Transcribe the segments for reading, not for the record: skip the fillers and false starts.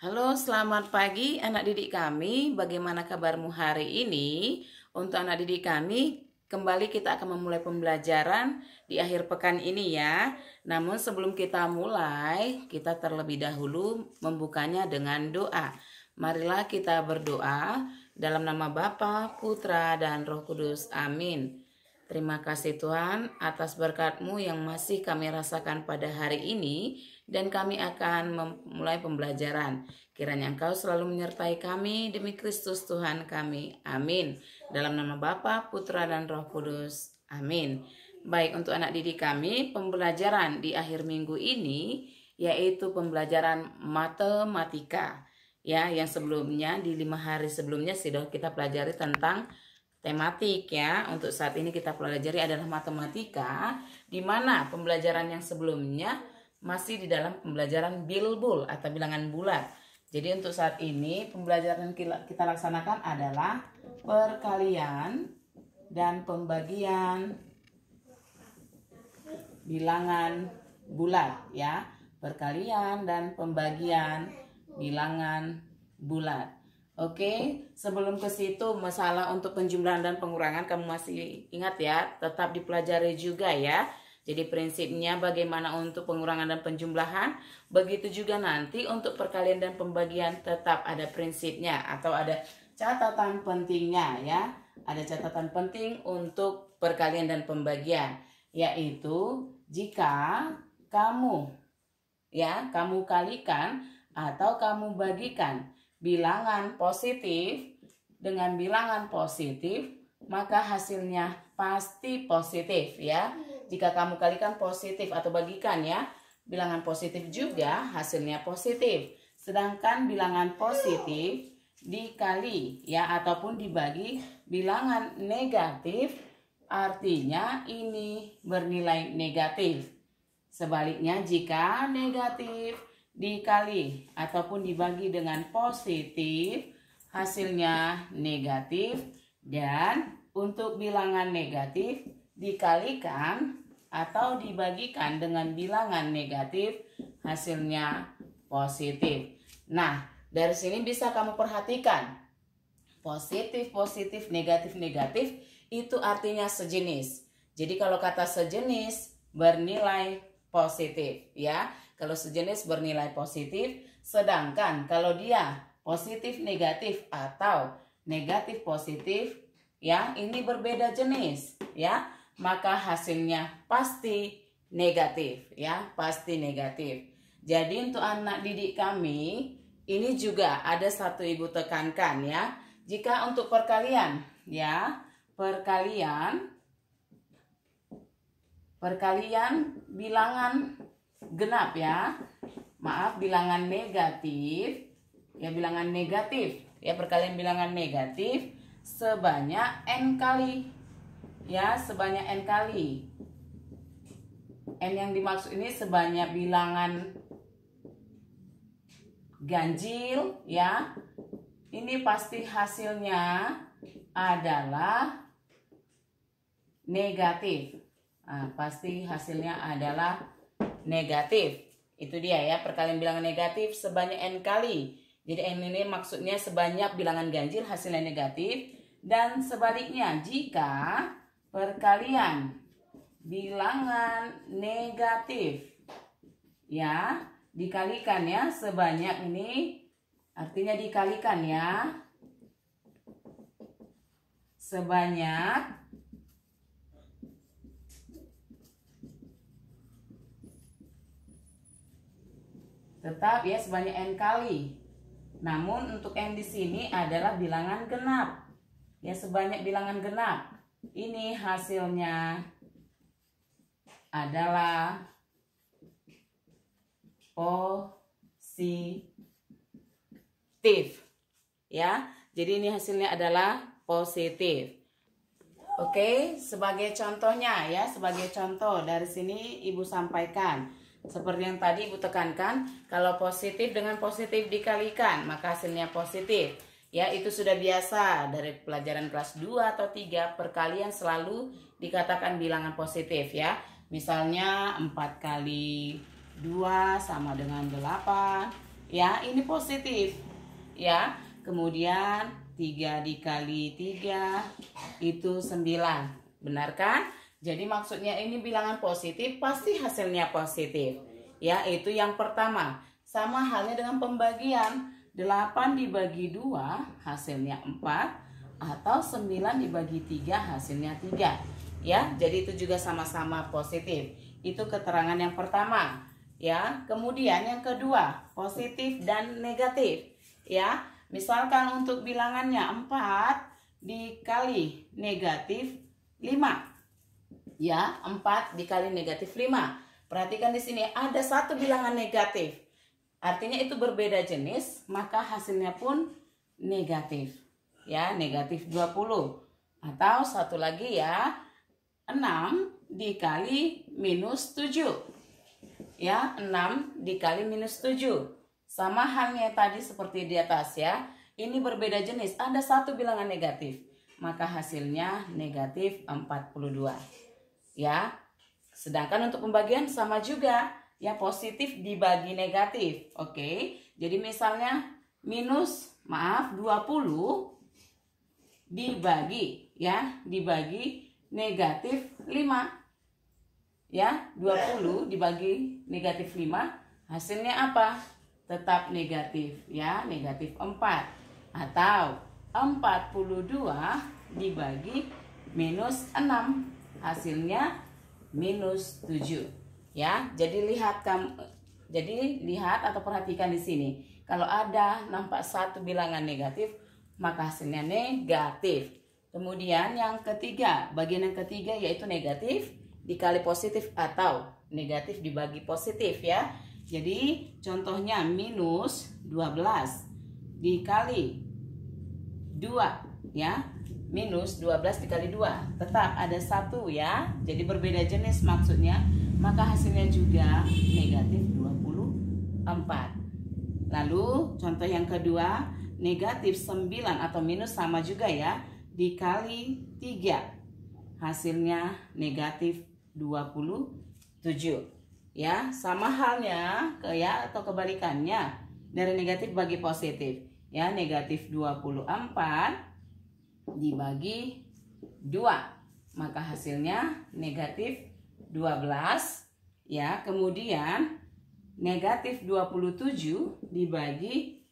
Halo, selamat pagi anak didik kami. Bagaimana kabarmu hari ini? Untuk anak didik kami, kembali kita akan memulai pembelajaran di akhir pekan ini ya. Namun sebelum kita mulai, kita terlebih dahulu membukanya dengan doa. Marilah kita berdoa dalam nama Bapa, Putra, dan Roh Kudus. Amin. Terima kasih Tuhan atas berkat-Mu yang masih kami rasakan pada hari ini, dan kami akan memulai pembelajaran. Kiranya Engkau selalu menyertai kami demi Kristus Tuhan kami. Amin. Dalam nama Bapa, Putra, dan Roh Kudus. Amin. Baik, untuk anak didik kami, pembelajaran di akhir minggu ini yaitu pembelajaran matematika. Ya, yang sebelumnya di 5 hari sebelumnya sudah kita pelajari tentang tematik ya. Untuk saat ini kita pelajari adalah matematika, di mana pembelajaran yang sebelumnya masih di dalam pembelajaran bilbul atau bilangan bulat. Jadi untuk saat ini pembelajaran kita laksanakan adalah perkalian dan pembagian bilangan bulat ya. Perkalian dan pembagian bilangan bulat. Oke, sebelum ke situ masalah untuk penjumlahan dan pengurangan kamu masih ingat ya, tetap dipelajari juga ya. Jadi prinsipnya bagaimana untuk pengurangan dan penjumlahan, begitu juga nanti untuk perkalian dan pembagian tetap ada prinsipnya atau ada catatan pentingnya ya. Ada catatan penting untuk perkalian dan pembagian, yaitu jika kamu kalikan atau kamu bagikan bilangan positif dengan bilangan positif, maka hasilnya pasti positif ya. Jika kamu kalikan positif atau bagikan ya, bilangan positif juga hasilnya positif. Sedangkan bilangan positif dikali ya ataupun dibagi bilangan negatif, artinya ini bernilai negatif. Sebaliknya jika negatif dikali ataupun dibagi dengan positif, hasilnya negatif. Dan untuk bilangan negatif dikalikan atau dibagikan dengan bilangan negatif, hasilnya positif. Nah, dari sini bisa kamu perhatikan positif, negatif itu artinya sejenis. Jadi kalau kata sejenis bernilai positif ya. Kalau sejenis bernilai positif, sedangkan kalau dia positif negatif atau negatif positif ya, ini berbeda jenis ya, maka hasilnya pasti negatif ya, pasti negatif. Jadi untuk anak didik kami ini juga ada satu ibu tekankan ya. Jika untuk perkalian ya, perkalian bilangan genap ya, maaf bilangan negatif ya, bilangan negatif ya, perkalian bilangan negatif sebanyak n kali ya, sebanyak n kali. N yang dimaksud ini sebanyak bilangan ganjil ya, ini pasti hasilnya adalah negatif. Nah, pasti hasilnya adalah negatif. Itu dia ya, perkalian bilangan negatif sebanyak n kali. Jadi n ini maksudnya sebanyak bilangan ganjil hasilnya negatif. Dan sebaliknya jika perkalian bilangan negatif ya, dikalikan ya, sebanyak ini artinya dikalikan ya, sebanyak tetap ya, sebanyak n kali. Namun untuk n di sini adalah bilangan genap. Ya, sebanyak bilangan genap. Ini hasilnya adalah positif. Ya. Jadi ini hasilnya adalah positif. Oke, sebagai contohnya ya, sebagai contoh dari sini Ibu sampaikan. Seperti yang tadi Ibu tekankan, kalau positif dengan positif dikalikan, maka hasilnya positif. Ya, itu sudah biasa dari pelajaran kelas 2 atau 3, perkalian selalu dikatakan bilangan positif ya. Misalnya 4 kali 2 sama dengan 8, Ya, ini positif. Ya, kemudian 3 dikali 3 itu 9. Benar kan? Jadi maksudnya ini bilangan positif, pasti hasilnya positif. Ya, itu yang pertama. Sama halnya dengan pembagian. 8 dibagi 2 hasilnya 4, atau 9 dibagi 3 hasilnya 3. Ya, jadi itu juga sama-sama positif. Itu keterangan yang pertama. Ya, kemudian yang kedua, positif dan negatif. Ya, misalkan untuk bilangannya 4 dikali negatif 5. Ya, 4 dikali negatif 5. Perhatikan di sini ada satu bilangan negatif. Artinya itu berbeda jenis, maka hasilnya pun negatif. Ya, negatif 20. Atau satu lagi ya, 6 dikali minus 7. Ya, 6 dikali minus 7. Sama halnya tadi seperti di atas ya. Ini berbeda jenis, ada satu bilangan negatif. Maka hasilnya negatif 42. Ya, sedangkan untuk pembagian sama juga. Ya, positif dibagi negatif. Oke, jadi misalnya dibagi negatif 5. Ya, 20 dibagi negatif 5 hasilnya apa? Tetap negatif ya, negatif 4. Atau 42 dibagi minus 6 hasilnya minus 7. Ya, jadi lihat atau perhatikan di sini. Kalau ada nampak satu bilangan negatif, maka hasilnya negatif. Kemudian yang ketiga, bagian yang ketiga yaitu negatif dikali positif atau negatif dibagi positif ya. Jadi contohnya minus 12 dikali 2 ya. Minus 12 dikali 2 tetap ada 1 ya. Jadi berbeda jenis maksudnya, maka hasilnya juga negatif 24. Lalu contoh yang kedua, negatif 9 atau minus sama juga ya, dikali 3 hasilnya negatif 27. Ya, sama halnya atau kebalikannya dari negatif bagi positif. Ya, negatif 24 dibagi 2. Maka hasilnya negatif 12. Ya, kemudian negatif 27 dibagi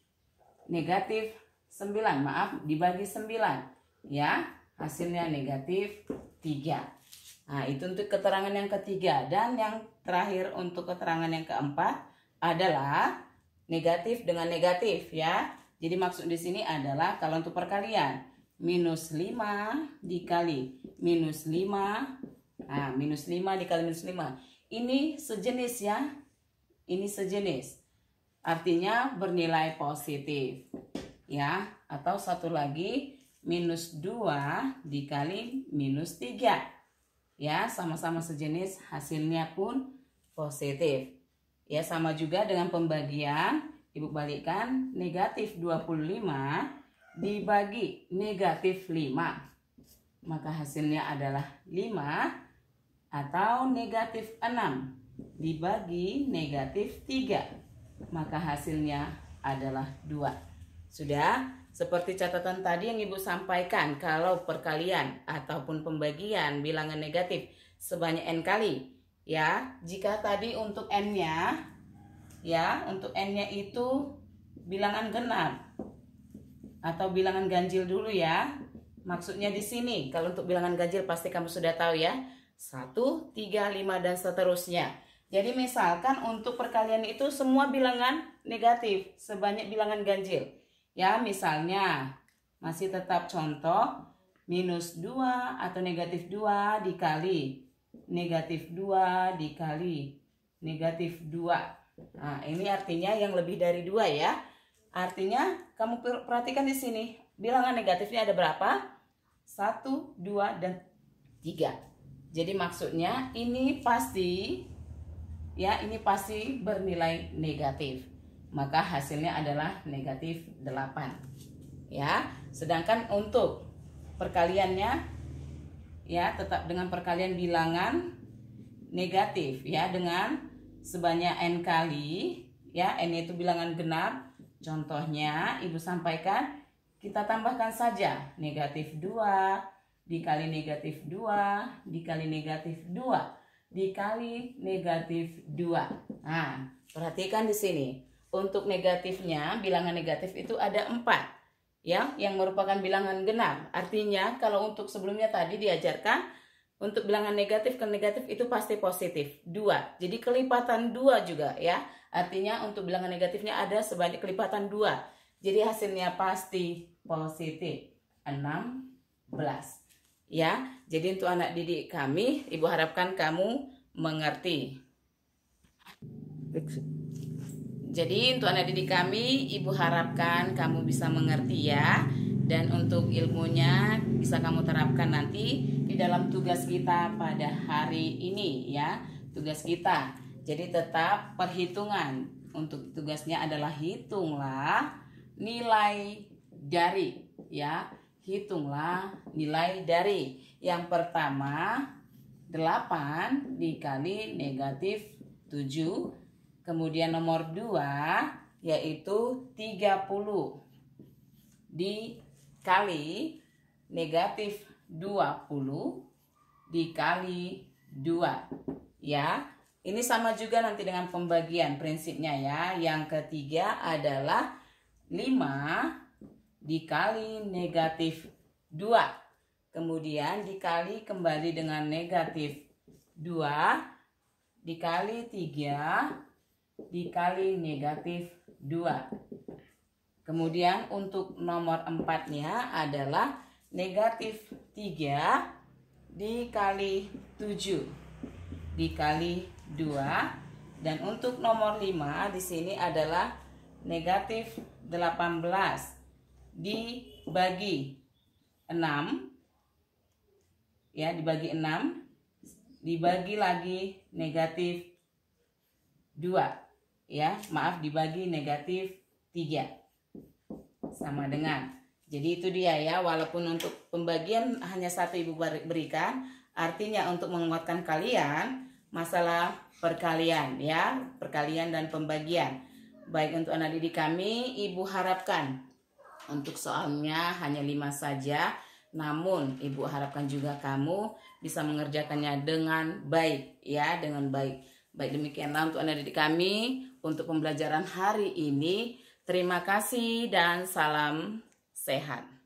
negatif 9. Dibagi 9. Ya, hasilnya negatif 3. Nah, itu untuk keterangan yang ketiga. Dan yang terakhir untuk keterangan yang keempat adalah negatif dengan negatif ya. Jadi maksud di sini adalah kalau untuk perkalian minus 5 dikali minus 5. Nah, minus 5 dikali minus 5. Ini sejenis ya. Ini sejenis. Artinya bernilai positif. Ya, atau satu lagi minus 2 dikali minus 3. Ya, sama-sama sejenis, hasilnya pun positif. Ya, sama juga dengan pembagian. Ibu balikkan negatif 25 dibagi negatif 5. Maka hasilnya adalah 5. Atau negatif 6 dibagi negatif 3. Maka hasilnya adalah 2. Sudah? Seperti catatan tadi yang Ibu sampaikan, kalau perkalian ataupun pembagian bilangan negatif sebanyak n kali, ya, jika tadi untuk n-nya, ya, untuk n-nya itu bilangan genap atau bilangan ganjil dulu ya. Maksudnya di sini, kalau untuk bilangan ganjil pasti kamu sudah tahu ya, 1, 3, 5 dan seterusnya. Jadi misalkan untuk perkalian itu semua bilangan negatif sebanyak bilangan ganjil. Ya, misalnya masih tetap contoh minus 2 atau negatif 2 dikali negatif 2 dikali negatif 2. Nah, ini artinya yang lebih dari 2 ya. Artinya kamu perhatikan di sini bilangan negatifnya ada berapa? 1, 2 dan 3. Jadi maksudnya ini pasti ya, ini pasti bernilai negatif. Maka hasilnya adalah negatif 8. Ya, sedangkan untuk perkaliannya ya tetap dengan perkalian bilangan negatif ya, dengan sebanyak n kali Ya, N itu bilangan genap. Contohnya Ibu sampaikan, kita tambahkan saja negatif 2 dikali negatif 2 dikali negatif 2 dikali negatif 2. Nah, perhatikan di sini. Untuk negatifnya, bilangan negatif itu ada 4. Ya, yang merupakan bilangan genap. Artinya kalau untuk sebelumnya tadi diajarkan untuk bilangan negatif ke negatif itu pasti positif 2. Jadi kelipatan 2 juga ya. Artinya untuk bilangan negatifnya ada sebanyak kelipatan 2. Jadi hasilnya pasti positif 16. Ya, jadi untuk anak didik kami, Ibu harapkan kamu mengerti. Jadi untuk anak didik kami, Ibu harapkan kamu bisa mengerti ya. Dan untuk ilmunya bisa kamu terapkan nanti di dalam tugas kita pada hari ini ya. Tugas kita. Jadi tetap perhitungan. Untuk tugasnya adalah hitunglah nilai dari ya. Hitunglah nilai dari. Yang pertama 8 dikali negatif 7. Kemudian nomor 2 yaitu 30 dikali negatif 20 dikali 2. Ya, ini sama juga nanti dengan pembagian prinsipnya ya. Yang ketiga adalah 5 dikali negatif 2. Kemudian dikali kembali dengan negatif 2 dikali 3 dikali negatif 2. Kemudian untuk nomor 4-nya adalah negatif 3 dikali 7 dikali 2. Dan untuk nomor 5 di sini adalah negatif 18 dibagi 6 ya, dibagi 6 dibagi lagi negatif 2 ya, maaf, dibagi negatif 3 sama dengan. Jadi itu dia ya, walaupun untuk pembagian hanya satu Ibu berikan, artinya untuk menguatkan kalian masalah perkalian ya, perkalian dan pembagian. Baik untuk anak didik kami, Ibu harapkan untuk soalnya hanya 5 saja, namun Ibu harapkan juga kamu bisa mengerjakannya dengan baik ya, dengan baik. Baik, demikianlah untuk anak didik kami untuk pembelajaran hari ini. Terima kasih dan salam sehat.